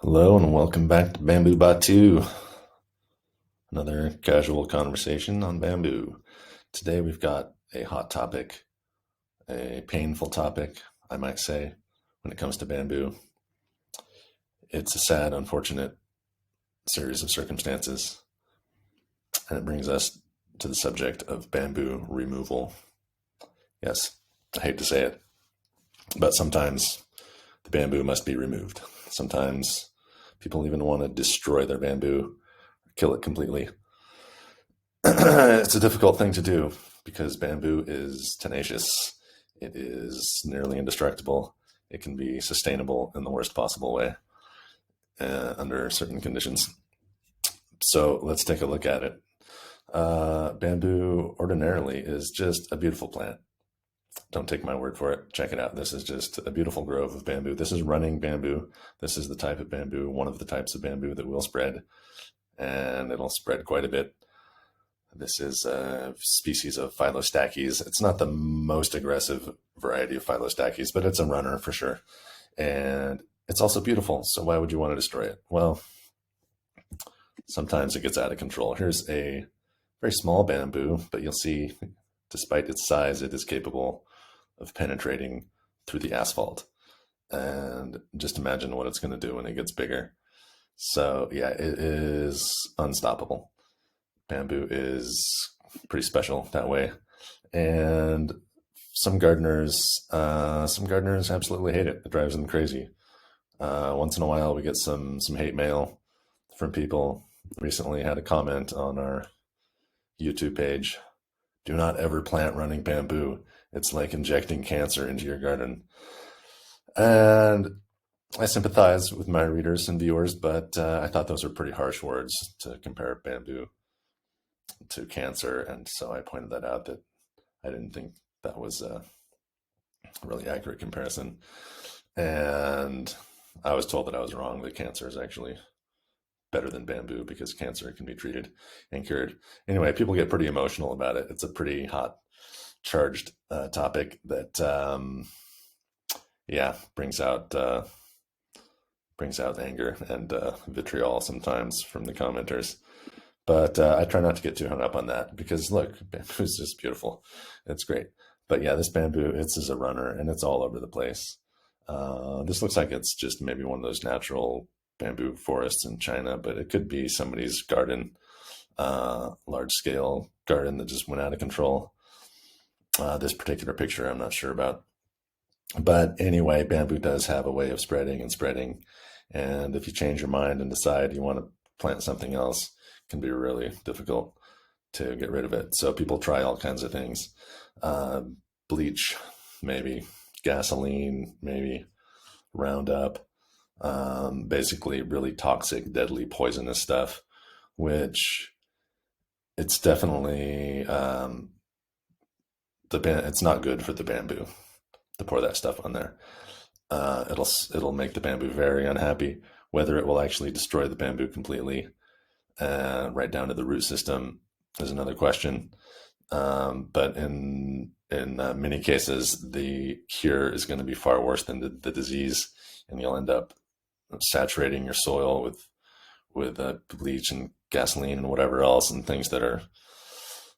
Hello and welcome back to Bamboo Batu, another casual conversation on bamboo. Today we've got a hot topic, a painful topic, I might say, when it comes to bamboo. It's a sad, unfortunate series of circumstances, and it brings us to the subject of bamboo removal. Yes, I hate to say it, but sometimes the bamboo must be removed. Sometimes people even want to destroy their bamboo, kill it completely. It's a difficult thing to do because bamboo is tenacious. It is nearly indestructible. It can be sustainable in the worst possible way under certain conditions. So let's take a look at it. Bamboo ordinarily is just a beautiful plant. Don't take my word for it. Check it out. This is just a beautiful grove of bamboo. This is running bamboo. This is the type of bamboo, one of the types of bamboo that will spread, and it'll spread quite a bit. This is a species of Phylostachys. It's not the most aggressive variety of Phylostachys, but it's a runner for sure. And it's also beautiful. So why would you want to destroy it? Well, sometimes it gets out of control. Here's a very small bamboo, but you'll see, despite its size, it is capable of penetrating through the asphalt. And just imagine what it's going to do when it gets bigger. So yeah, it is unstoppable. Bamboo is pretty special that way, and some gardeners absolutely hate it. It drives them crazy. Once in a while, we get some hate mail from people. Recently, had a comment on our YouTube page: "Do not ever plant running bamboo. It's like injecting cancer into your garden." And I sympathize with my readers and viewers, but I thought those were pretty harsh words to compare bamboo to cancer, and so I pointed that out, that I didn't think that was a really accurate comparison, and I was told that I was wrong, that cancer is actually better than bamboo because cancer can be treated and cured. Anyway, people get pretty emotional about it. It's a pretty hot, charged topic that brings out anger and vitriol sometimes from the commenters. But I try not to get too hung up on that because, look, bamboo is just beautiful. It's great. But yeah, this bamboo, it's as a runner, and it's all over the place. This looks like it's just maybe one of those natural bamboo forests in China, but it could be somebody's garden, large-scale garden that just went out of control. This particular picture I'm not sure about. But anyway, bamboo does have a way of spreading and spreading. And if you change your mind and decide you want to plant something else, can be really difficult to get rid of it. So people try all kinds of things. Bleach, maybe. Gasoline, maybe. Roundup. Basically really toxic, deadly, poisonous stuff, which it's definitely, it's not good for the bamboo to pour that stuff on there. It'll make the bamboo very unhappy. Whether it will actually destroy the bamboo completely, right down to the root system, is another question. But in many cases, the cure is going to be far worse than the disease, and you'll end up saturating your soil with bleach and gasoline and whatever else, and things that are,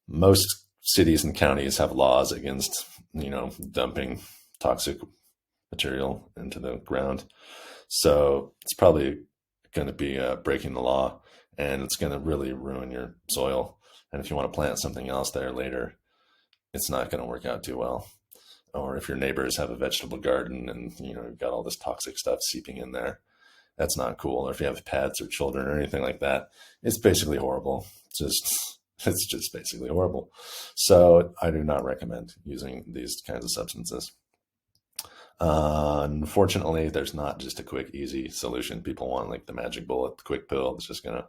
most cities and counties have laws against, dumping toxic material into the ground. So it's probably going to be breaking the law, and it's going to really ruin your soil. And if you want to plant something else there later, it's not going to work out too well. Or if your neighbors have a vegetable garden and you've got all this toxic stuff seeping in there, that's not cool. Or if you have pets or children or anything like that, it's basically horrible. It's just basically horrible. So I do not recommend using these kinds of substances. Unfortunately, there's not just a quick, easy solution. People want like the magic bullet, the quick pill that's just going to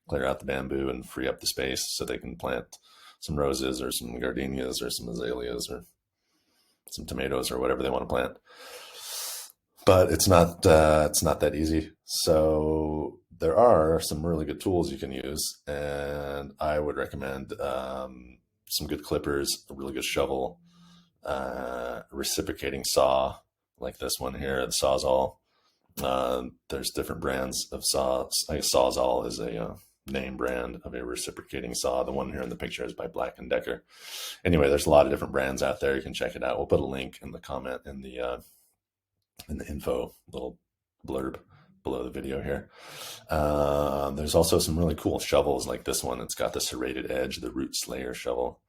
clear out the bamboo and free up the space so they can plant some roses or some gardenias or some azaleas or some tomatoes or whatever they want to plant. But it's not that easy. So there are some really good tools you can use, and I would recommend some good clippers, a really good shovel, reciprocating saw like this one here, the Sawzall, There's different brands of saws. I guess Sawzall is a name brand of a reciprocating saw. The one here in the picture is by Black and Decker. Anyway, there's a lot of different brands out there. You can check it out. We'll put a link in the comment in the info little blurb below the video here. There's also some really cool shovels like this one. It's got the serrated edge, the root slayer shovel.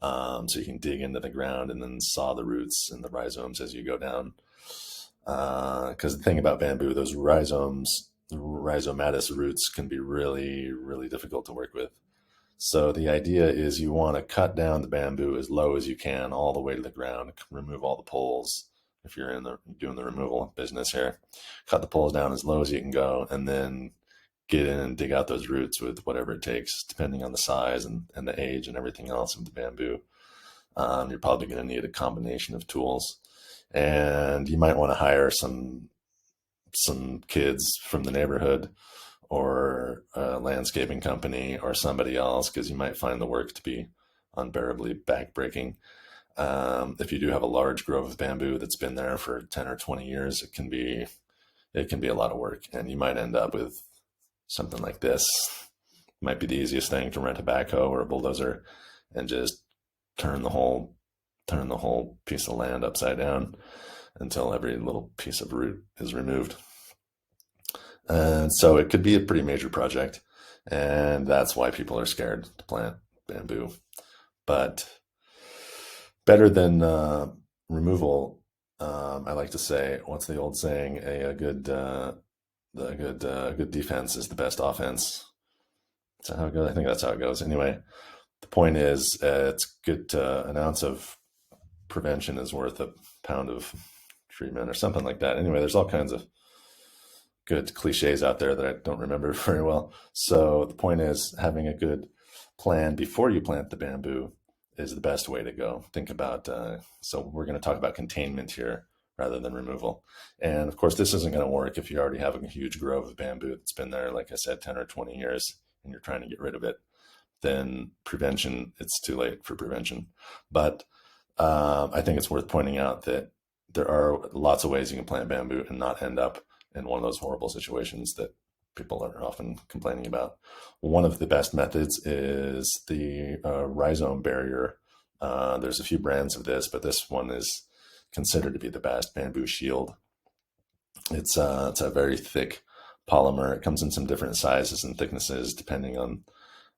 So you can dig into the ground and then saw the roots and the rhizomes as you go down. Because the thing about bamboo, those rhizomatous roots can be really, really difficult to work with. So the idea is you want to cut down the bamboo as low as you can, all the way to the ground, remove all the poles. If you're doing the removal business here, cut the poles down as low as you can go, and then get in and dig out those roots with whatever it takes, depending on the size and the age and everything else of the bamboo. You're probably going to need a combination of tools, and you might want to hire some kids from the neighborhood or a landscaping company or somebody else, because you might find the work to be unbearably backbreaking. If you do have a large grove of bamboo that's been there for 10 or 20 years, it can be a lot of work, and you might end up with something like this. It might be the easiest thing to rent a backhoe or a bulldozer and just turn the whole piece of land upside down until every little piece of root is removed. And so it could be a pretty major project, and that's why people are scared to plant bamboo. But better than removal, I like to say, what's the old saying? A good defense is the best offense. Is that how it goes? I think that's how it goes. Anyway, the point is, it's good. An ounce of prevention is worth a pound of treatment, or something like that. Anyway, there's all kinds of good cliches out there that I don't remember very well. So the point is, having a good plan before you plant the bamboo is the best way to go. Think about, so we're going to talk about containment here rather than removal. And of course, this isn't going to work if you're already having a huge grove of bamboo that's been there, like I said, 10 or 20 years, and you're trying to get rid of it. Then prevention, it's too late for prevention. But I think it's worth pointing out that there are lots of ways you can plant bamboo and not end up in one of those horrible situations that people are often complaining about. One of the best methods is the rhizome barrier. There's a few brands of this, but this one is considered to be the best, Bamboo Shield. It's a very thick polymer. It comes in some different sizes and thicknesses depending on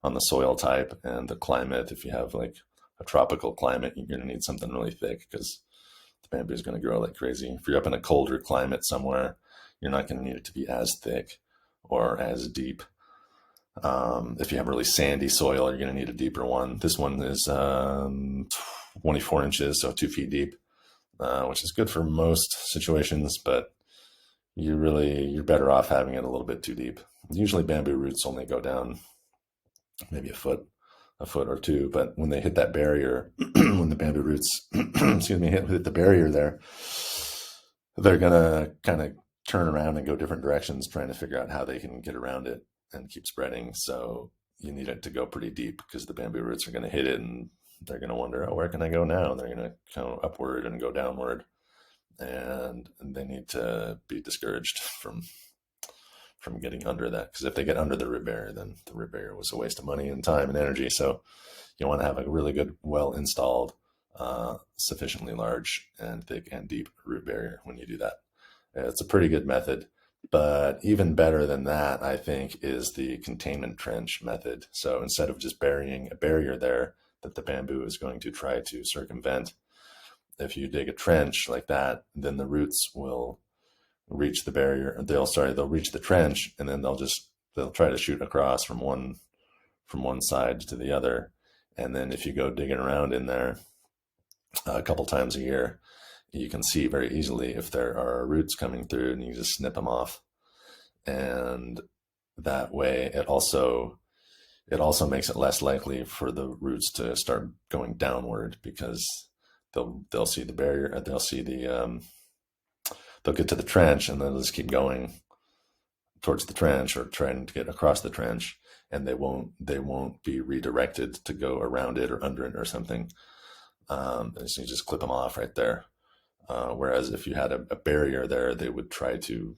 the soil type and the climate. If you have like a tropical climate, you're going to need something really thick because the bamboo is going to grow like crazy. If you're up in a colder climate somewhere, you're not going to need it to be as thick or as deep. If you have really sandy soil, you're going to need a deeper one. This one is 24 inches, so 2 feet deep, which is good for most situations, but you're better off having it a little bit too deep. Usually bamboo roots only go down maybe a foot or two, but when they hit that barrier, when the bamboo roots, excuse me, hit the barrier there, they're going to kind of turn around and go different directions, trying to figure out how they can get around it and keep spreading. So you need it to go pretty deep because the bamboo roots are going to hit it and they're going to wonder, oh, where can I go now? And they're going to come upward and go downward. And they need to be discouraged from getting under that, because if they get under the root barrier, then the root barrier was a waste of money and time and energy. So you want to have a really good, well installed, sufficiently large and thick and deep root barrier when you do that. It's a pretty good method, but even better than that, I think, is the containment trench method. So instead of just burying a barrier there that the bamboo is going to try to circumvent, if you dig a trench like that, then the roots will reach the barrier. They'll reach the trench, and then they'll try to shoot across from one side to the other. And then if you go digging around in there a couple times a year, you can see very easily if there are roots coming through, and you just snip them off. And that way it also makes it less likely for the roots to start going downward, because they'll see the barrier, they'll get to the trench, and they'll just keep going towards the trench or trying to get across the trench, and they won't be redirected to go around it or under it or something. So you just clip them off right there. Whereas if you had a barrier there, they would try to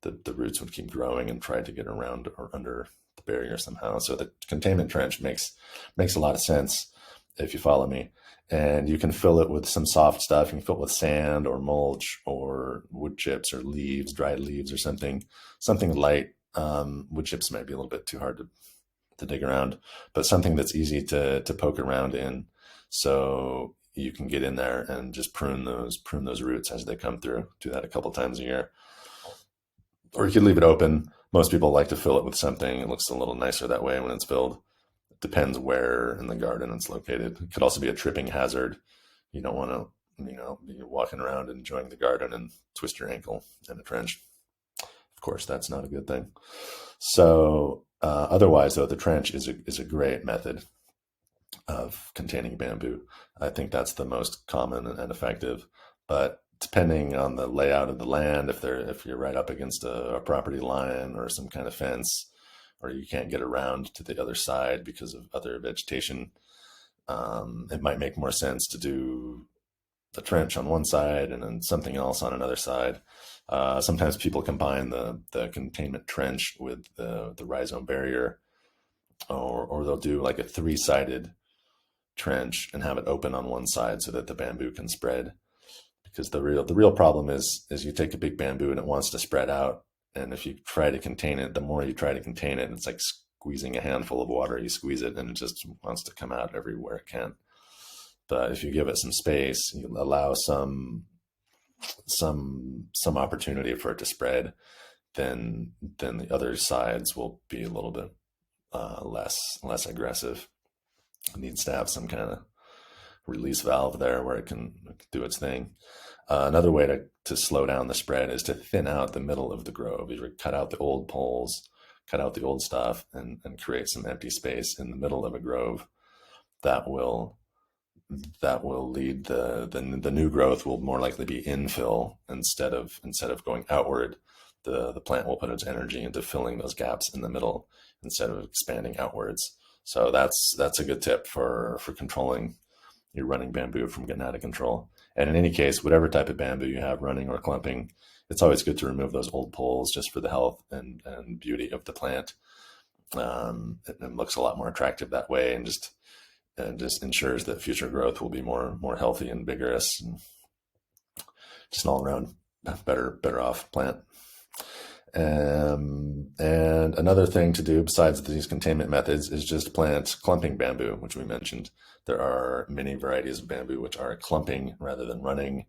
the roots would keep growing and try to get around or under the barrier somehow. So the containment trench makes a lot of sense if you follow me. And you can fill it with some soft stuff. You can fill it with sand or mulch or wood chips or leaves, dried leaves or something light. Wood chips might be a little bit too hard to dig around, but something that's easy to poke around in, so you can get in there and just prune those roots as they come through. Do that a couple times a year. Or you could leave it open. Most people like to fill it with something. It looks a little nicer that way when it's filled. It depends where in the garden it's located. It could also be a tripping hazard. You don't want to, be walking around enjoying the garden and twist your ankle in a trench. Of course, that's not a good thing. So otherwise, though, the trench is a great method of containing bamboo. I think that's the most common and effective. But depending on the layout of the land, if you're right up against a property line or some kind of fence, or you can't get around to the other side because of other vegetation, it might make more sense to do the trench on one side and then something else on another side. Sometimes people combine the containment trench with the rhizome barrier, or they'll do like a three-sided trench and have it open on one side so that the bamboo can spread. Because the real problem is you take a big bamboo and it wants to spread out, and if you try to contain it, the more you try to contain it, it's like squeezing a handful of water. You squeeze it and it just wants to come out everywhere it can. But if you give it some space, you allow some opportunity for it to spread, then the other sides will be a little bit less aggressive. It needs to have some kind of release valve there where it can do its thing. Another way to slow down the spread is to thin out the middle of the grove. You cut out the old poles, cut out the old stuff, and create some empty space in the middle of a grove. That will lead the new growth will more likely be infill instead of going outward. The plant will put its energy into filling those gaps in the middle instead of expanding outwards. So that's a good tip for controlling your running bamboo from getting out of control. And in any case, whatever type of bamboo you have running or clumping, it's always good to remove those old poles just for the health and beauty of the plant. It looks a lot more attractive that way, and just ensures that future growth will be more healthy and vigorous, and just an all around better off plant. And another thing to do besides these containment methods is just plant clumping bamboo, which we mentioned. There are many varieties of bamboo which are clumping rather than running.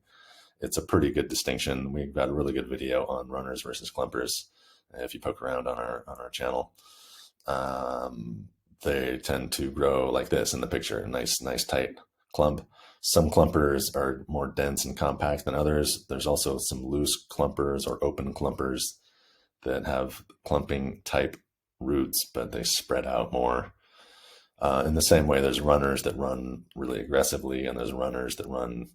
It's a pretty good distinction. We've got a really good video on runners versus clumpers if you poke around on our channel. They tend to grow like this in the picture, a nice tight clump. Some clumpers are more dense and compact than others. There's also some loose clumpers or open clumpers that have clumping type roots, but they spread out more. In the same way, there's runners that run really aggressively, and there's runners that run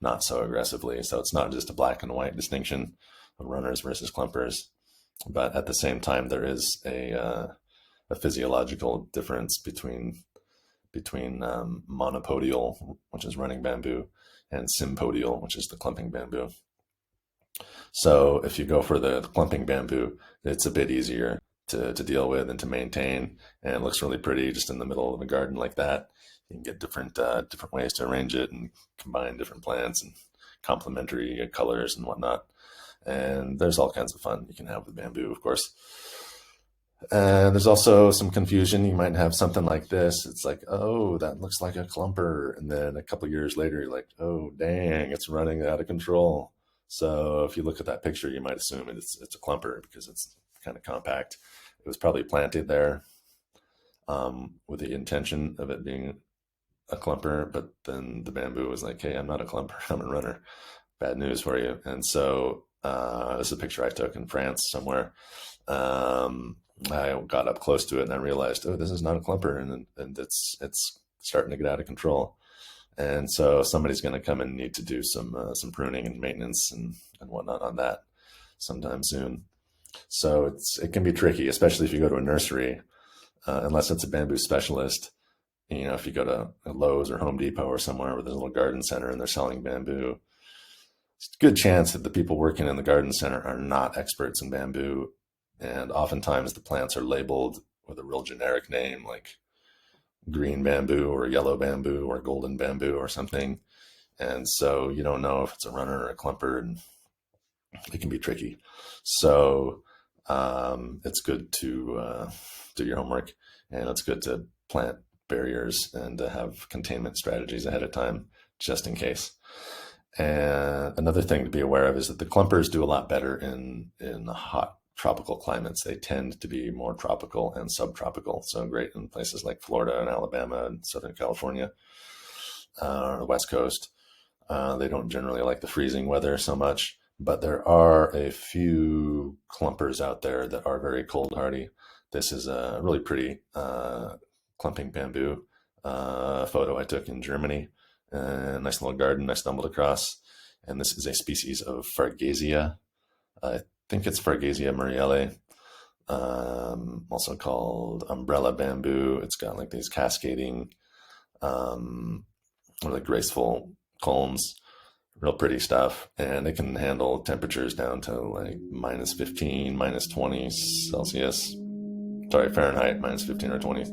not so aggressively. So it's not just a black and white distinction of runners versus clumpers, but at the same time, there is a physiological difference between monopodial, which is running bamboo, and sympodial, which is the clumping bamboo. So if you go for the clumping bamboo, it's a bit easier to deal with and to maintain, and it looks really pretty just in the middle of a garden like that. You can get different ways to arrange it and combine different plants and complementary colors and whatnot. And there's all kinds of fun you can have with bamboo, of course. And there's also some confusion. You might have something like this. It's like, oh, that looks like a clumper. And then a couple of years later, you're like, oh, dang, it's running out of control. So if you look at that picture, you might assume it's a clumper because it's kind of compact. It was probably planted there with the intention of it being a clumper, but then the bamboo was like, hey, I'm not a clumper, I'm a runner. Bad news for you. And so this is a picture I took in France somewhere. I got up close to it and I realized, oh, this is not a clumper, and it's starting to get out of control. And so somebody's going to come and need to do some pruning and maintenance and whatnot on that sometime soon. So it can be tricky, especially if you go to a nursery, unless it's a bamboo specialist. If you go to Lowe's or Home Depot or somewhere where there's a little garden center and they're selling bamboo, it's a good chance that the people working in the garden center are not experts in bamboo. And oftentimes the plants are labeled with a real generic name like green bamboo or yellow bamboo or golden bamboo or something. And so you don't know if it's a runner or a clumper, and it can be tricky. So it's good to do your homework, and it's good to plant barriers and to have containment strategies ahead of time just in case. And another thing to be aware of is that the clumpers do a lot better in hot tropical climates. They tend to be more tropical and subtropical, so great in places like Florida and Alabama and Southern California, the West Coast. They don't generally like the freezing weather so much, but there are a few clumpers out there that are very cold hardy. This is a really pretty clumping bamboo photo I took in Germany. Nice little garden I stumbled across. And this is a species of Fargesia. I think it's Fargesia muriele, also called umbrella bamboo. It's got like these cascading, really graceful culms, real pretty stuff. And it can handle temperatures down to like minus 15, minus 20 Celsius. Sorry, Fahrenheit, minus 15 or 20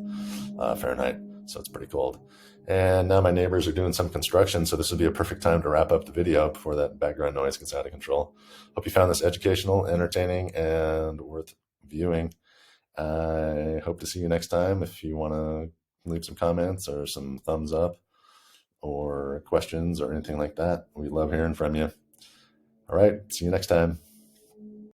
Fahrenheit. So it's pretty cold. And now my neighbors are doing some construction, so this would be a perfect time to wrap up the video before that background noise gets out of control. Hope you found this educational, entertaining, and worth viewing. I hope to see you next time. If you want to leave some comments or some thumbs up or questions or anything like that, we love hearing from you. All right, see you next time.